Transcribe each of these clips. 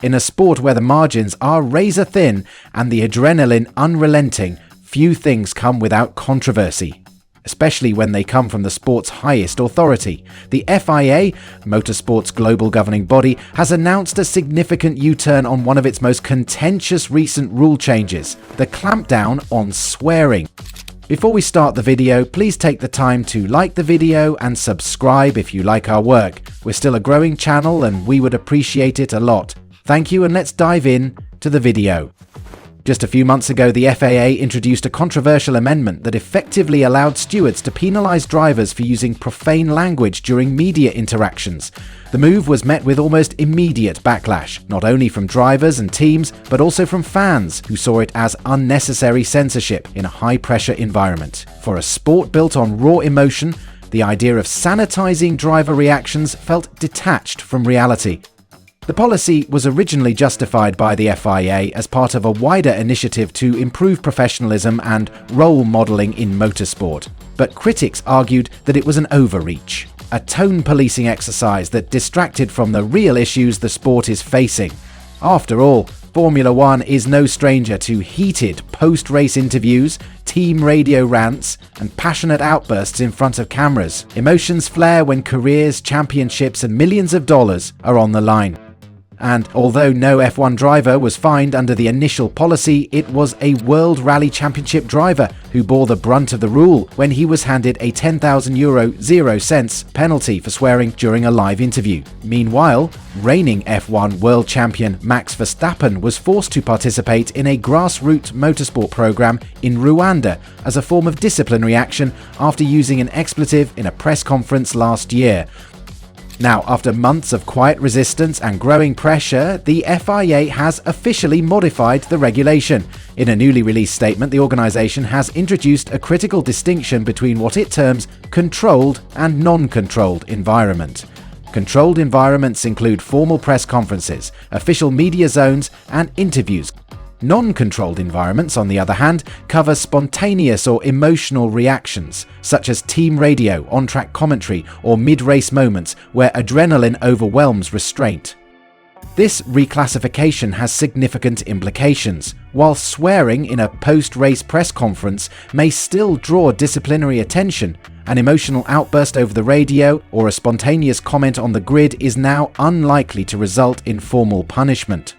In a sport where the margins are razor thin and the adrenaline unrelenting, few things come without controversy, especially when they come from the sport's highest authority. The FIA, motorsport's global governing body, has announced a significant U-turn on one of its most contentious recent rule changes, the clampdown on swearing. Before we start the video, please take the time to like the video and subscribe if you like our work. We're still a growing channel and we would appreciate it a lot. Thank you, and let's dive in to the video. Just a few months ago, the FIA introduced a controversial amendment that effectively allowed stewards to penalise drivers for using profane language during media interactions. The move was met with almost immediate backlash, not only from drivers and teams, but also from fans who saw it as unnecessary censorship in a high-pressure environment. For a sport built on raw emotion, the idea of sanitising driver reactions felt detached from reality. The policy was originally justified by the FIA as part of a wider initiative to improve professionalism and role modelling in motorsport, but critics argued that it was an overreach, a tone-policing exercise that distracted from the real issues the sport is facing. After all, Formula One is no stranger to heated post-race interviews, team radio rants, and passionate outbursts in front of cameras. Emotions flare when careers, championships, and millions of dollars are on the line. And although no F1 driver was fined under the initial policy, it was a World Rally Championship driver who bore the brunt of the rule when he was handed a €10,000 0 penalty for swearing during a live interview. Meanwhile, reigning F1 world champion Max Verstappen was forced to participate in a grassroots motorsport program in Rwanda as a form of disciplinary action after using an expletive in a press conference last year. Now, after months of quiet resistance and growing pressure, the FIA has officially modified the regulation. In a newly released statement, the organisation has introduced a critical distinction between what it terms controlled and non-controlled environment. Controlled environments include formal press conferences, official media zones, and interviews. Non-controlled environments, on the other hand, cover spontaneous or emotional reactions, such as team radio, on-track commentary, or mid-race moments where adrenaline overwhelms restraint. This reclassification has significant implications. While swearing in a post-race press conference may still draw disciplinary attention, an emotional outburst over the radio or a spontaneous comment on the grid is now unlikely to result in formal punishment.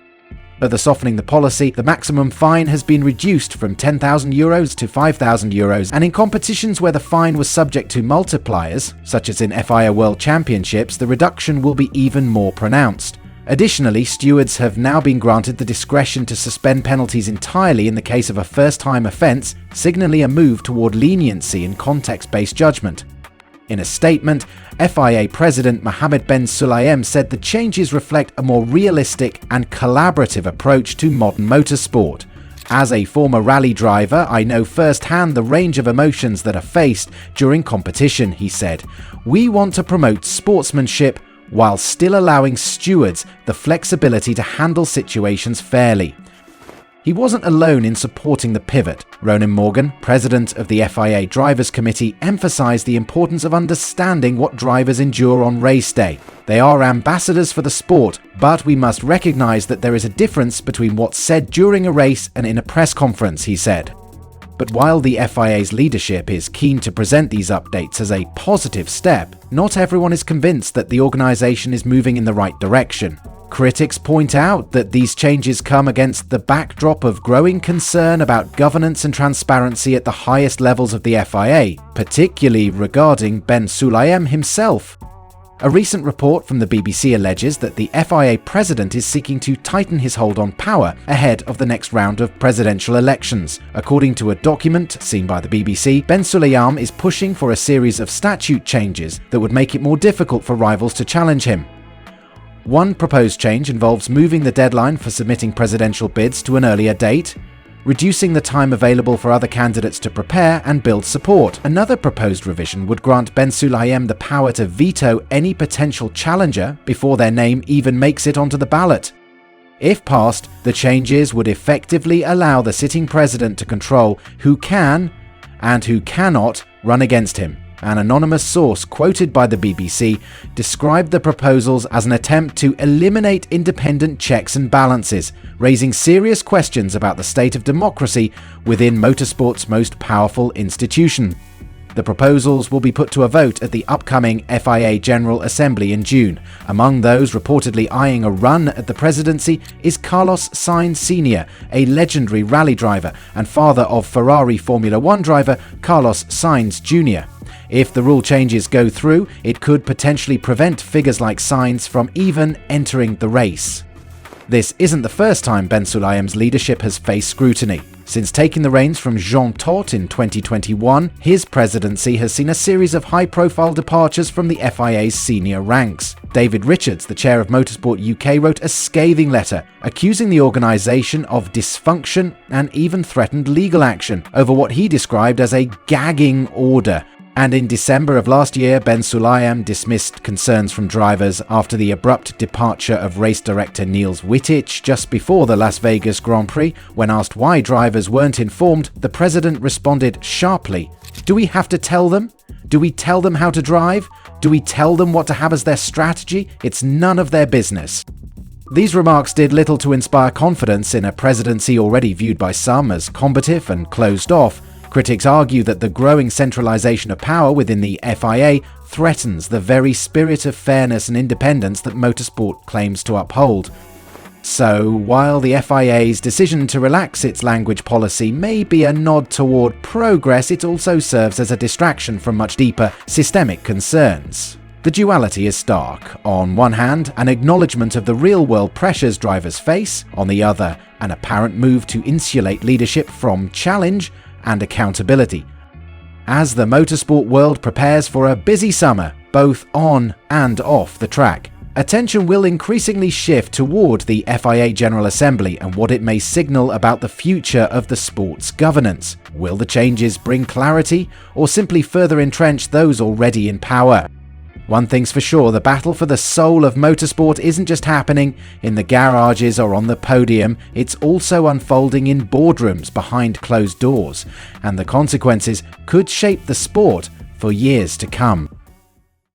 Further softening the policy, the maximum fine has been reduced from €10,000 to €5,000, and in competitions where the fine was subject to multipliers, such as in FIA World Championships, the reduction will be even more pronounced. Additionally, stewards have now been granted the discretion to suspend penalties entirely in the case of a first-time offence, signalling a move toward leniency and context-based judgment. In a statement, FIA President Mohammed Ben Sulayem said the changes reflect a more realistic and collaborative approach to modern motorsport. As a former rally driver, I know firsthand the range of emotions that are faced during competition, he said. We want to promote sportsmanship while still allowing stewards the flexibility to handle situations fairly. He wasn't alone in supporting the pivot. Ronan Morgan, president of the FIA Drivers' Committee, emphasised the importance of understanding what drivers endure on race day. They are ambassadors for the sport, but we must recognise that there is a difference between what's said during a race and in a press conference, he said. But while the FIA's leadership is keen to present these updates as a positive step, not everyone is convinced that the organisation is moving in the right direction. Critics point out that these changes come against the backdrop of growing concern about governance and transparency at the highest levels of the FIA, particularly regarding Ben Sulayem himself. A recent report from the BBC alleges that the FIA president is seeking to tighten his hold on power ahead of the next round of presidential elections. According to a document seen by the BBC, Ben Sulayem is pushing for a series of statute changes that would make it more difficult for rivals to challenge him. One proposed change involves moving the deadline for submitting presidential bids to an earlier date, reducing the time available for other candidates to prepare and build support. Another proposed revision would grant Ben Sulayem the power to veto any potential challenger before their name even makes it onto the ballot. If passed, the changes would effectively allow the sitting president to control who can and who cannot run against him. An anonymous source quoted by the BBC described the proposals as an attempt to eliminate independent checks and balances, raising serious questions about the state of democracy within motorsport's most powerful institution. The proposals will be put to a vote at the upcoming FIA General Assembly in June. Among those reportedly eyeing a run at the presidency is Carlos Sainz Sr., a legendary rally driver and father of Ferrari Formula One driver Carlos Sainz Jr. If the rule changes go through, it could potentially prevent figures like Sainz from even entering the race. This isn't the first time Ben Sulayem's leadership has faced scrutiny. Since taking the reins from Jean Todt in 2021, his presidency has seen a series of high-profile departures from the FIA's senior ranks. David Richards, the chair of Motorsport UK, wrote a scathing letter accusing the organisation of dysfunction and even threatened legal action over what he described as a gagging order. And in December of last year, Ben Sulayem dismissed concerns from drivers after the abrupt departure of race director Niels Wittich just before the Las Vegas Grand Prix. When asked why drivers weren't informed, the president responded sharply, "Do we have to tell them? Do we tell them how to drive? Do we tell them what to have as their strategy? It's none of their business." These remarks did little to inspire confidence in a presidency already viewed by some as combative and closed off. Critics argue that the growing centralization of power within the FIA threatens the very spirit of fairness and independence that motorsport claims to uphold. So, while the FIA's decision to relax its language policy may be a nod toward progress, it also serves as a distraction from much deeper systemic concerns. The duality is stark. On one hand, an acknowledgement of the real-world pressures drivers face. On the other, an apparent move to insulate leadership from challenge and accountability. As the motorsport world prepares for a busy summer, both on and off the track, attention will increasingly shift toward the FIA General Assembly and what it may signal about the future of the sport's governance. Will the changes bring clarity or simply further entrench those already in power? One thing's for sure, the battle for the soul of motorsport isn't just happening in the garages or on the podium, it's also unfolding in boardrooms behind closed doors, and the consequences could shape the sport for years to come.